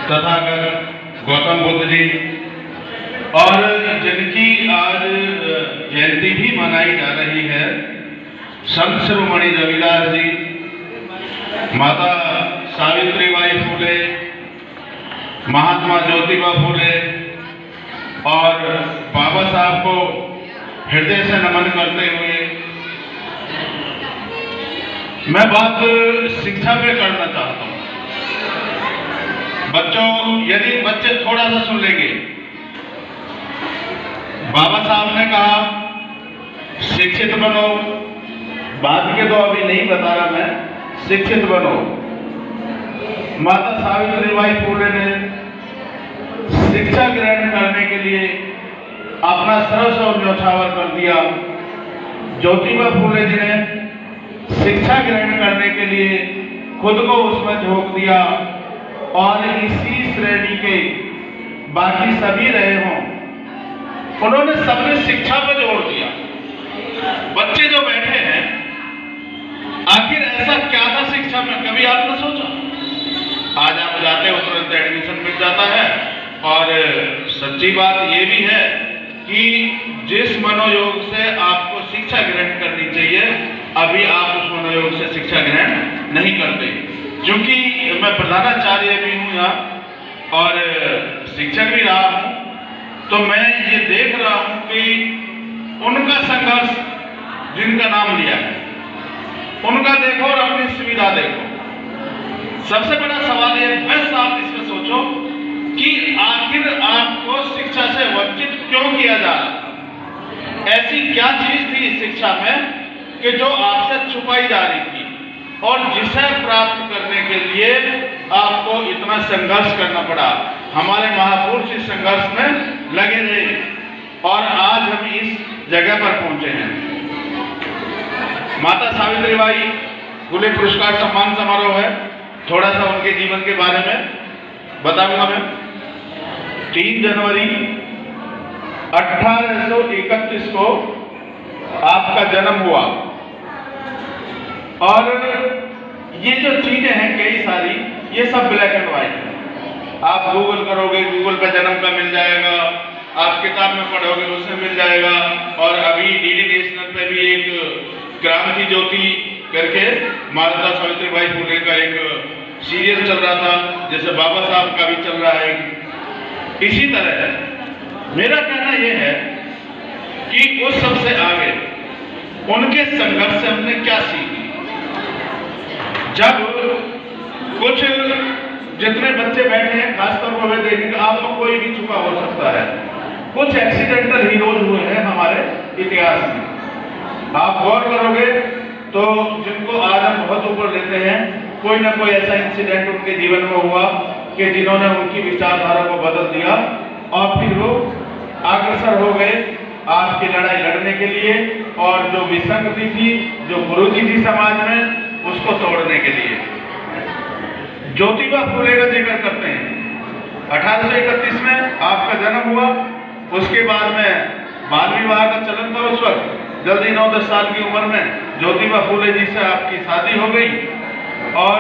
तथागत गौतम बुद्ध जी और जिनकी आज जयंती भी मनाई जा रही है, संत शिरोमणि रविदास जी, माता सावित्रीबाई फुले, महात्मा ज्योतिबा फुले और बाबा साहब को हृदय से नमन करते हुए मैं बात शिक्षा पे करना चाहता हूँ। बच्चों, यदि बच्चे थोड़ा सा सुन लेंगे, बाबा साहब ने कहा शिक्षित बनो, बाद के तो अभी नहीं बता रहा मैं, शिक्षित बनो। माता सावित्रीबाई फुले ने शिक्षा ग्रहण करने के लिए अपना सर्वस्व न्यौछावर कर दिया। ज्योतिबा फुले जी ने शिक्षा ग्रहण करने के लिए खुद को उसमें झोंक दिया और इसी श्रेणी के बाकी सभी रहे हों, उन्होंने सबने शिक्षा पर जोर दिया। बच्चे जो बैठे हैं, आखिर ऐसा क्या था शिक्षा में, कभी आपने सोचा? आज आप जाते हो तुरंत एडमिशन मिल जाता है। और सच्ची बात ये भी है कि जिस मनोयोग से आपको शिक्षा ग्रहण करनी चाहिए, अभी आप उस मनोयोग से शिक्षा ग्रहण नहीं करते। क्योंकि मैं प्रधानाचार्य भी हूँ यहाँ और शिक्षक भी रहा हूँ, तो मैं ये देख रहा हूँ कि उनका संघर्ष, जिनका नाम लिया है, उनका देखो और अपनी सुविधा देखो। सबसे बड़ा सवाल ये है, आप इसमें सोचो कि आखिर आपको शिक्षा से वंचित क्यों किया जा रहा? ऐसी क्या चीज थी शिक्षा में कि जो आपसे छुपाई जा रही थी और जिसे प्राप्त करने के लिए आपको इतना संघर्ष करना पड़ा? हमारे महापुरुष इस संघर्ष में लगे रहे और आज हम इस जगह पर पहुंचे हैं। माता सावित्रीबाई फुले पुरस्कार सम्मान समारोह है, थोड़ा सा उनके जीवन के बारे में बताऊंगा मैं। 3 जनवरी 1831 को आपका जन्म हुआ और ये जो चीजें हैं कई सारी, ये सब ब्लैक एंड व्हाइट है। आप गूगल करोगे, गूगल पे जन्म का मिल जाएगा, आप किताब में पढ़ोगे उसमें मिल जाएगा। और अभी डीडी नेशनल पे भी एक क्रांति ज्योति करके माता सावित्रीबाई फुले का एक सीरियल चल रहा था, जैसे बाबा साहब का भी चल रहा है। इसी तरह मेरा कहना यह है कि उस सबसे आगे उनके संघर्ष से हमने क्या सीखी। जब कुछ जितने बच्चे बैठे हैं, खासतौर पर वे देखेंगे, आप लोग कोई भी छुपा हो सकता है, कुछ एक्सीडेंटल हीरोज हुए हैं हमारे इतिहास में। आप गौर करोगे तो जिनको आज हम बहुत ऊपर लेते हैं, कोई ना कोई ऐसा इंसिडेंट उनके जीवन में हुआ कि जिन्होंने उनकी विचारधारा को बदल दिया और फिर वो अग्रसर हो गए आपकी लड़ाई लड़ने के लिए और जो विसंगति थी, जो कुरीति थी समाज में, उसको तोड़ने के लिए। ज्योतिबा फुले का जिक्र करते हैं। 1831 में आपका जन्म हुआ, उसके बाद में बाल विवाह का चलन था उस वक्त। जल्दी 9-10 साल की उम्र में ज्योतिबा फुले जी से आपकी शादी हो गई और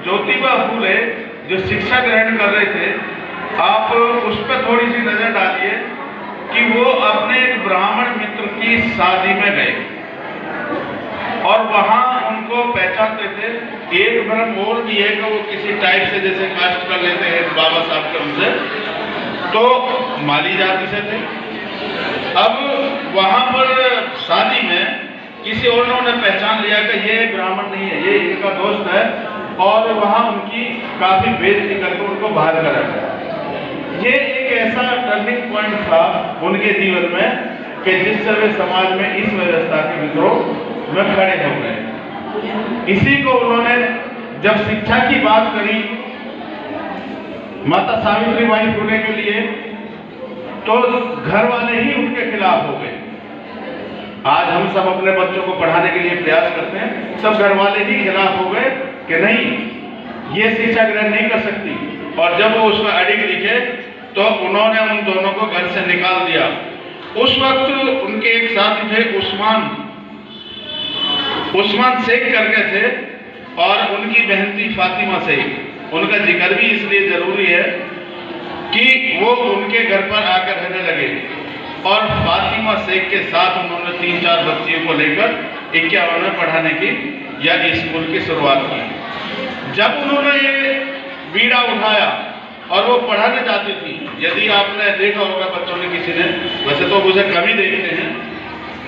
ज्योतिबा फुले जो शिक्षा ग्रहण कर रहे थे, आप उस पर थोड़ी सी नजर डालिए कि वो अपने एक ब्राह्मण मित्र की शादी में गए और वहां उनको पहचानते थे। एक भ्रम और भी है कि वो किसी टाइप से जैसे कास्ट कर लेते हैं बाबा साहब के उनसे, तो माली जाति से थे। अब वहां पर शादी में किसी और ने पहचान लिया कि ये ब्राह्मण नहीं है, ये इनका दोस्त है, और वहां उनकी काफी बेइज्जती करके उनको बाहर करा गया। ये एक ऐसा टर्निंग पॉइंट था उनके जीवन में कि जिससे वे समाज में इस व्यवस्था के विद्रोह में खड़े हो गए। इसी को उन्होंने जब शिक्षा की बात करी माता सावित्रीबाई फुले के लिए, तो घर वाले ही उनके खिलाफ हो गए। आज हम सब अपने बच्चों को पढ़ाने के लिए प्रयास करते हैं, सब घर वाले ही खिलाफ हो गए कि नहीं, ये शिक्षा ग्रहण नहीं कर सकती। और जब वो उसमें अड़िग लिखे तो उन्होंने उन दोनों को घर से निकाल दिया। उस वक्त उनके एक साथी थे उस्मान शेख करके थे और उनकी बहन थी फातिमा शेख। उनका जिक्र भी इसलिए जरूरी है कि वो उनके घर पर आकर रहने लगे और फातिमा शेख के साथ उन्होंने 3-4 बच्चियों को लेकर 51 में पढ़ाने की या स्कूल की शुरुआत की। जब उन्होंने ये बीड़ा उठाया और वो पढ़ाने जाती थी, यदि आपने देखा होगा बच्चों ने किसी ने, वैसे तो मुझे कम ही देखते हैं,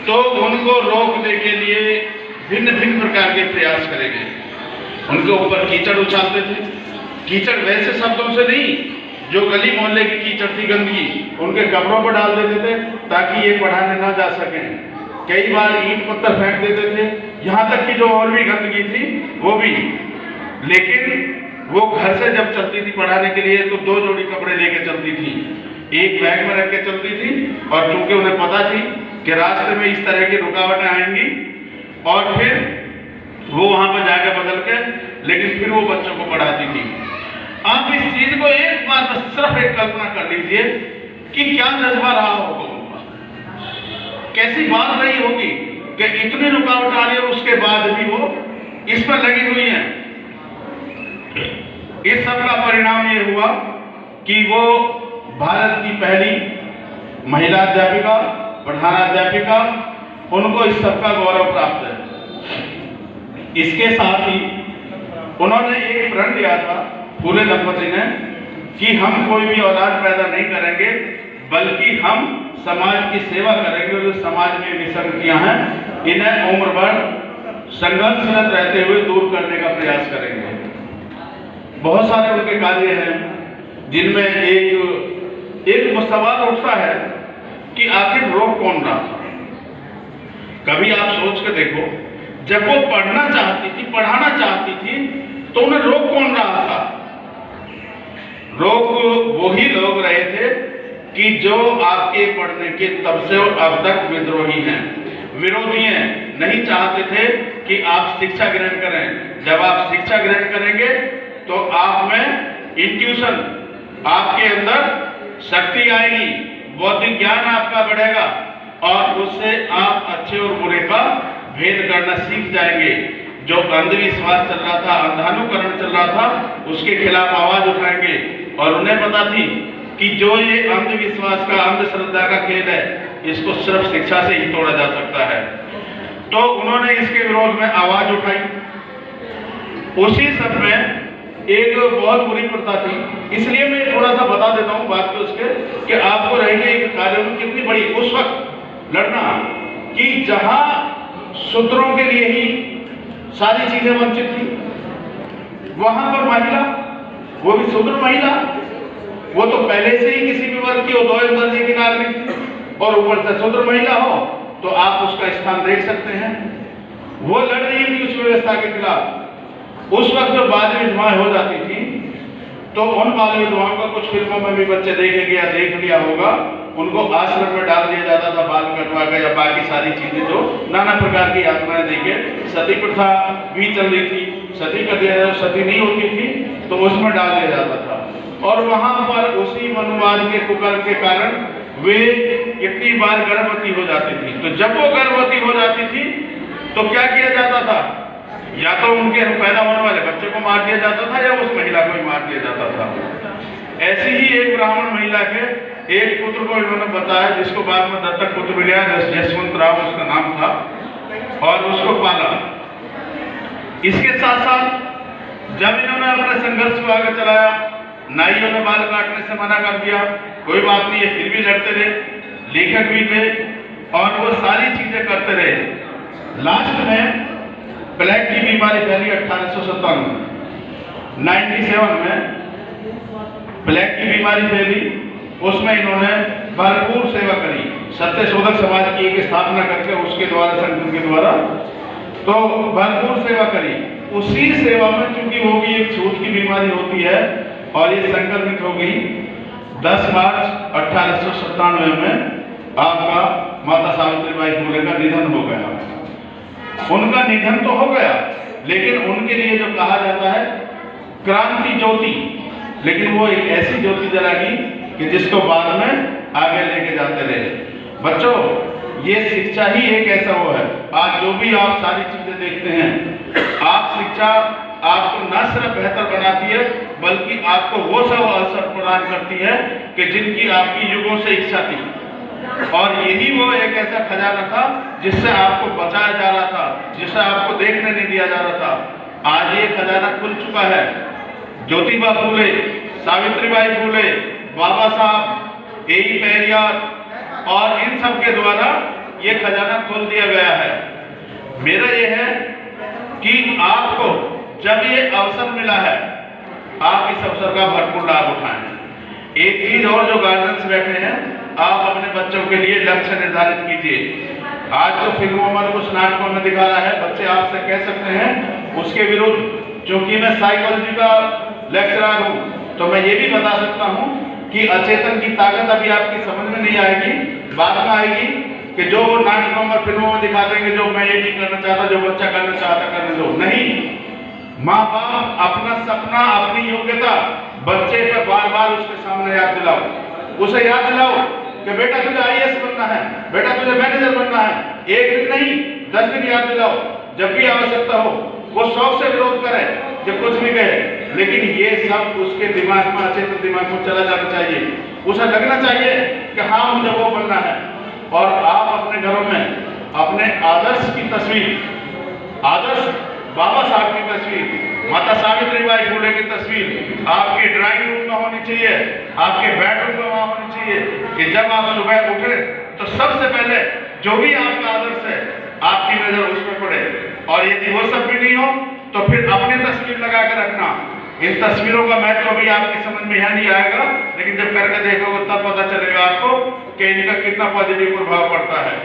तो उनको रोकने के लिए भिन्न भिन्न प्रकार के प्रयास करेंगे। उनके ऊपर कीचड़ उछालते थे, कीचड़ वैसे शब्दों से नहीं, जो गली मोहल्ले की कीचड़ थी, गंदगी, उनके कपड़ों पर डाल देते थे ताकि ये पढ़ाने ना जा सकें। कई बार ईंट पत्थर फेंक देते थे, यहाँ तक कि जो और भी गंदगी थी वो भी। लेकिन वो घर से जब चलती थी पढ़ाने के लिए तो 2 जोड़ी कपड़े लेके चलती थी, एक बैग में रख के चलती थी, और चूंकि उन्हें पता थी कि रास्ते में इस तरह की रुकावटें आएंगी, और फिर वो वहां पर जाकर बदल के, लेकिन फिर वो बच्चों को पढ़ाती थी। आप इस चीज को एक बार बस सिर्फ एक कल्पना कर लीजिए कि क्या जज्बा रहा होगा उनका, कैसी बात रही होगी कि इतनी रुकावट आ रही है और उसके बाद भी वो इस पर लगी हुई है। इस सब का परिणाम ये हुआ कि वो भारत की पहली महिला अध्यापिका, प्रधानाध्यापिका, उनको इस सब का गौरव प्राप्त है। इसके साथ ही उन्होंने एक प्रण लिया था फूले दंपति ने कि हम कोई भी औलाद पैदा नहीं करेंगे, बल्कि हम समाज की सेवा करेंगे। जो समाज में विसंगतियां हैं इन्हें उम्र भर संघर्षरत रहते हुए दूर करने का प्रयास करेंगे। बहुत सारे उनके कार्य हैं जिनमें एक सवाल उठता है कि आखिर रोक कौन रहा था। कभी आप सोच के देखो, जब वो पढ़ना चाहती थी, पढ़ाना चाहती थी, तो उन्हें रोक कौन रहा था? रोक वही लोग रहे थे कि जो आपके पढ़ने के तब से अब तक विद्रोही हैं, विरोधी हैं, नहीं चाहते थे कि आप शिक्षा ग्रहण करें। जब आप शिक्षा ग्रहण करेंगे तो आप में इंट्यूशन, आपके अंदर शक्ति आएगी, बौद्धिक ज्ञान आपका बढ़ेगा और उससे आप अच्छे और बुरे का भेद करना सीख जाएंगे। जो अंधविश्वास चल रहा था, अंधानुकरण चल रहा था, उसके खिलाफ आवाज उठाएंगे। और उन्हें पता थी कि जो ये अंधविश्वास का, अंधश्रद्धा का खेल है, इसको सिर्फ शिक्षा से ही तोड़ा जा सकता है। तो उन्होंने इसके विरोध में आवाज उठाई। उसी सब में एक बहुत बुरी प्रथा थी, इसलिए मैं थोड़ा सा बता देता हूँ बात को उसके, कि आपको रहेंगे एक कार्य में कितनी बड़ी उस वक्त लड़ना कि जहां शूद्रों के लिए ही सारी चीजें वंचित थी, वहां पर महिला, वो भी शूद्र महिला, वो तो पहले से ही किसी भी वर्ग की हो, 2 दर्जे की नागरिक थी, और ऊपर से शूद्र महिला हो तो आप उसका स्थान देख सकते हैं। वो लड़ रही थी उस व्यवस्था के खिलाफ। उस वक्त जो बाल विधवाएं हो जाती थी, तो उन बाल विधवाओं को कुछ फिल्मों में भी बच्चे देखेंगे या देख लिया होगा, उनको आश्रम में डाल दिया जाता था, बाल कटवा कर या बाकी सारी चीजें जो नाना प्रकार की यातनाएं देके। सती प्रथा भी चल रही थी, सती कर दिया जाए, सती नहीं होती थी तो उसमें डाल दिया जाता था। और वहां पर उसी मनुवाद के कुकर्म के कारण वे कितनी बार गर्भवती हो जाती थी। तो जब वो गर्भवती हो जाती थी तो क्या किया जाता था? या तो उनके पैदा होने वाले बच्चे को मार दिया जाता था या उस महिला को ही मार दिया जाता था। ऐसी ही एक ब्राह्मण महिला के एक पुत्र को इन्होंने बताया, जिसको बाद में दत्तक पुत्र मिला, जसवंत राव उसका नाम था, और उसको पाला। इसके साथ साथ जब इन्होंने अपने संघर्ष को आगे चलाया, नाइयों ने बाल काटने से मना कर दिया, कोई बात नहीं, ये फिर भी लड़ते रहे, लेखक भी थे और वो सारी चीजें करते रहे। लास्ट में प्लेग की बीमारी फैली 1897 में प्लेग की बीमारी फैली। उसमें इन्होंने भरपूर सेवा करी, सत्य शोधक समाज की एक स्थापना करके उसके द्वारा, संगठन के द्वारा, तो भरपूर सेवा करी। उसी सेवा में चूंकि वो भी एक छूत की बीमारी होती है और ये संक्रमित हो गई। 10 मार्च 1897 में आपका माता सावित्रीबाई फुले का निधन हो गया। उनका निधन तो हो गया, लेकिन उनके लिए जो कहा जाता है क्रांति ज्योति, लेकिन वो एक ऐसी ज्योति जलागी कि जिसको बाद में आगे लेके जाते रहे। बच्चों, ये शिक्षा ही एक ऐसा वो है, आज जो भी आप सारी चीजें देखते हैं, आप शिक्षा आपको न सिर्फ बेहतर बनाती है बल्कि आपको वो सब अवसर प्रदान करती है कि जिनकी आपकी युगों से इच्छा थी। और यही वो एक ऐसा खजाना था जिससे आपको बचाया जा रहा था, जिसे आपको देखने नहीं दिया जा रहा था। आज ये खजाना खुल चुका है। ज्योतिबा फूले, सावित्रीबाई फूले, बाबा साहब, ए.ई. पेरियार और इन सब के द्वारा ये खजाना खोल दिया गया है। मेरा ये है कि आपको जब ये अवसर मिला है, आप इस अवसर का भरपूर लाभ उठाएं। एक चीज और, जो गार्जियंस बैठे हैं, आप अपने बच्चों के लिए लक्ष्य निर्धारित कीजिए। आज जो फिल्मों में, कुछ नाटकों में दिखा रहा है, बच्चे आपसे कह सकते हैं, उसके विरुद्ध। क्योंकि मैं साइकोलॉजी का लेक्चरर हूँ, तो मैं ये भी बता सकता हूँ कि अचेतन की ताकत अभी आपकी समझ में नहीं आएगी, बाद में आएगी। कि जो नाटकों में, फिल्मों में दिखा देंगे, जो मैं ये नहीं करना चाहता, जो बच्चा करना चाहता करने दो, नहीं। माँ बाप अपना सपना, अपनी योग्यता बच्चे पर बार बार उसके सामने याद दिलाओ। उसे याद दिलाओ कि बेटा तुझे आईएएस बनना है, बेटा तुझे मैनेजर बनना है। एक दिन नहीं, 10 दिन याद दिलाओ। जब भी आवश्यकता हो, वो शौक से विरोध करे, जब कुछ भी कहे, लेकिन ये सब उसके दिमाग में, अचेतन दिमाग में चला जाना चाहिए। उसे लगना चाहिए कि हाँ, मुझे वो बनना है। और आप अपने घरों में अपने आदर्श की तस्वीर, आदर्श बाबा साहब की तस्वीर, माता सावित्रीबाई फूले की तस्वीर आपके ड्राइंग रूम में होनी चाहिए, आपके बेडरूम में वहां होनी चाहिए। कि जब आप सुबह उठे तो सबसे पहले जो भी आपका आदर्श है, आपकी नजर उस पर पड़े। और यदि वो सब भी नहीं हो तो फिर अपनी तस्वीर लगा कर रखना। इन तस्वीरों का महत्व अभी आपकी समझ में यहाँ नहीं आएगा, लेकिन जब करके देखोगे तब पता चलेगा आपको कि इनका कितना पॉजिटिव प्रभाव पड़ता है।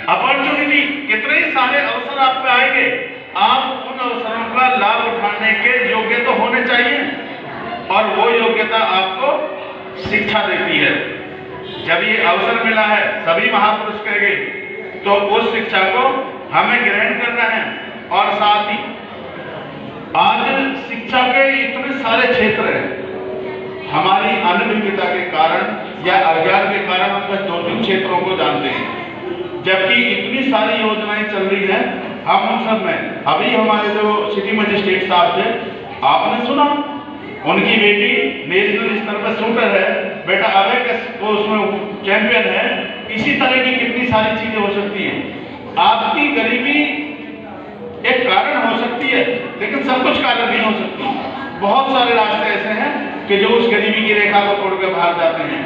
अपॉर्चुनिटी, कितने सारे अवसर आप पे आएंगे, आप उन अवसरों का लाभ उठाने के योग्य तो होने चाहिए। और वो योग्यता आपको शिक्षा देती है। जब ये अवसर मिला है, सभी महापुरुष कहेंगे, तो उस शिक्षा को हमें ग्रहण करना है। और साथ ही आज शिक्षा के इतने सारे क्षेत्र हैं, हमारी अनभिज्ञता के कारण या अज्ञान के कारण हम बस 2-3 क्षेत्रों को जानते हैं, जबकि इतनी सारी योजनाएं चल रही हैं। हम उन सब में, अभी हमारे जो सिटी मजिस्ट्रेट साहब थे, आपने सुना, उनकी बेटी नेशनल स्तर पर शूटर है, बेटा अबेकस वो उसमें चैंपियन है। इसी तरह की कितनी सारी चीजें हो सकती हैं। आपकी गरीबी एक कारण हो सकती है, लेकिन सब कुछ कारण नहीं हो सकती। बहुत सारे रास्ते ऐसे हैं कि जो उस गरीबी की रेखा को तोड़कर बाहर जाते हैं।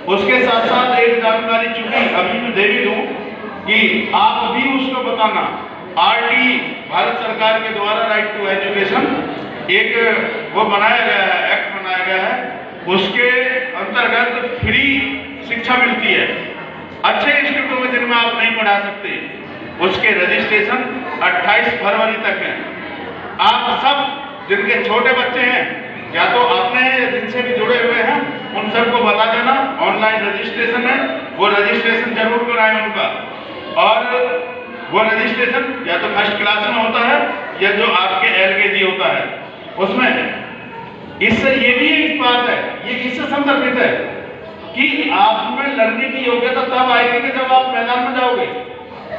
उसके साथ साथ एक जानकारी, चूंकि अभी मैं दे भी दूं कि आप भी उसको बताना, आरटी भारत सरकार के द्वारा राइट टू एजुकेशन एक वो बनाया गया है, एक्ट बनाया गया है। उसके अंतर्गत फ्री शिक्षा मिलती है अच्छे इंस्टीट्यूटों में जिनमें आप नहीं पढ़ा सकते। उसके रजिस्ट्रेशन 28 फरवरी तक है। आप सब जिनके छोटे बच्चे हैं, या तो अपने हैं या जिनसे भी जुड़े हुए हैं, उन सबको बता देना, ऑनलाइन रजिस्ट्रेशन है, वो रजिस्ट्रेशन जरूर कराएं उनका। और वो रजिस्ट्रेशन या तो फर्स्ट क्लास में होता है या जो आपके एलकेजी होता है उसमें। इससे ये भी एक बात है, ये इससे संदर्भित है कि आप में लड़ने की योग्यता तब आएगी कि जब आप मैदान में जाओगे।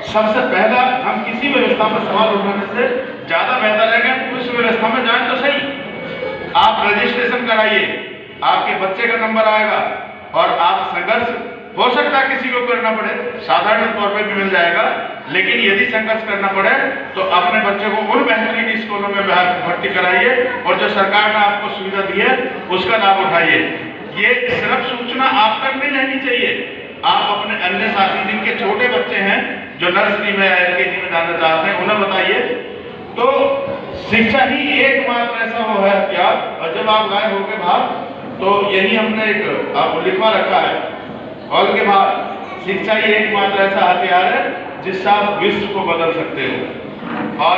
सबसे पहला, हम किसी व्यवस्था पर सवाल उठाने से ज्यादा बेहतर है कि उस व्यवस्था में जाएं तो सही। आप रजिस्ट्रेशन कराइए, आपके बच्चे का नंबर आएगा और आप संघर्ष, हो सकता है किसी को करना पड़े, साधारण तौर पर भी मिल जाएगा, लेकिन यदि संघर्ष करना पड़े तो अपने बच्चे को उन बेहतरीन स्कूलों में भर्ती कराइए और जो सरकार ने आपको सुविधा दी है उसका लाभ उठाइए। ये सिर्फ सूचना आप तक नहीं रहनी चाहिए, आप अपने अन्य साथी जिनके छोटे बच्चे हैं, जो नर्सरी में एलकेजी में जाना चाहते हैं, उन्हें बताइए। तो शिक्षा ही एकमात्र ऐसा वो है हथियार। और जब आप गायब होके बाहर, तो यही हमने एक आप लिखवा रखा है हॉल के बाहर, शिक्षा ही एकमात्र ऐसा हथियार है जिससे आप विश्व को बदल सकते हो। और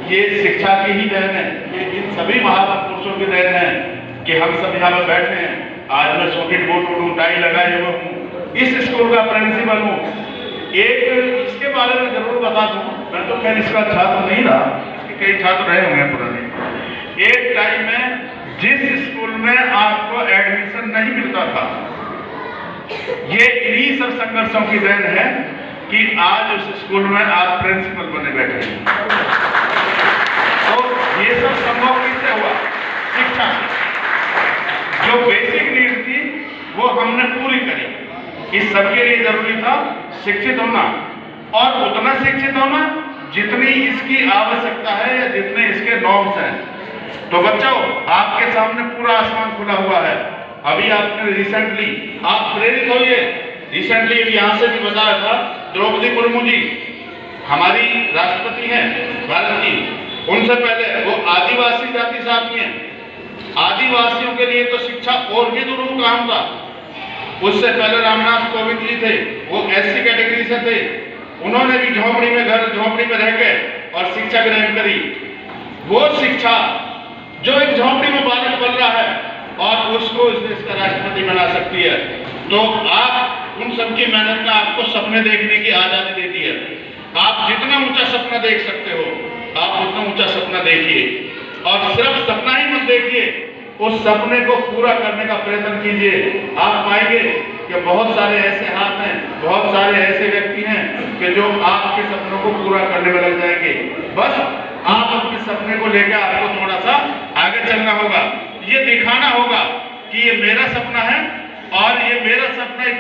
ये शिक्षा की ही देन है, ये इन सभी महापुरुषों की देन है कि हम सब यहाँ पर बैठे हैं। आज मैं सोकेट बोट हूँ, टाई लगाए हुए हूँ, इस स्कूल का प्रिंसिपल हूँ। एक इसके बारे में जरूर बता दूं, मैं तो खैर इसका छात्र नहीं रहा, इसके कई छात्र रहे होंगे पुराने। एक टाइम में जिस स्कूल में आपको एडमिशन नहीं मिलता था, ये इन्हीं सब संघर्षों की देन है कि आज उस स्कूल में आप प्रिंसिपल बने बैठे हैं। तो ये सब संभव कैसे हुआ? शिक्षा। जो बेसिक नीड थी वो हमने पूरी करी। इस सबके लिए जरूरी था शिक्षित होना, और उतना शिक्षित होना जितनी इसकी आवश्यकता है या जितने इसके नॉर्म्स हैं। तो बच्चों, आपके सामने पूरा आसमान खुला हुआ है। अभी आपने रिसेंटली, आप प्रेरित होइए, रिसेंटली यहाँ से भी बताया था, द्रौपदी मुर्मू जी हमारी राष्ट्रपति हैं भारत की, उनसे पहले वो आदिवासी जाति से आती हैं। आदिवासियों के लिए तो शिक्षा और भी दूर काम था। उससे पहले रामनाथ कोविंद जी थे, वो एससी कैटेगरी से थे, उन्होंने भी झोपड़ी में रह के और शिक्षा ग्रहण करी। वो शिक्षा जो एक झोपड़ी में बालक पल रहा है और उसको इस देश का राष्ट्रपति बना सकती है। तो आप उन सबकी मेहनत में आपको सपने देखने की आजादी देती है। आप जितना ऊंचा सपना देख सकते हो, आप उतना ऊंचा सपना देखिए, और सिर्फ सपना ही मत देखिए, उस सपने को पूरा करने का प्रयत्न कीजिए। आप पाएंगे कि बहुत सारे ऐसे हाथ हैं, बहुत सारे ऐसे व्यक्ति हैं कि जो आपके सपनों को पूरा करने में लग जाएंगे। बस आप अपने सपने को लेकर आपको थोड़ा सा आगे चलना होगा, ये दिखाना होगा कि ये मेरा सपना है और ये मेरा सपना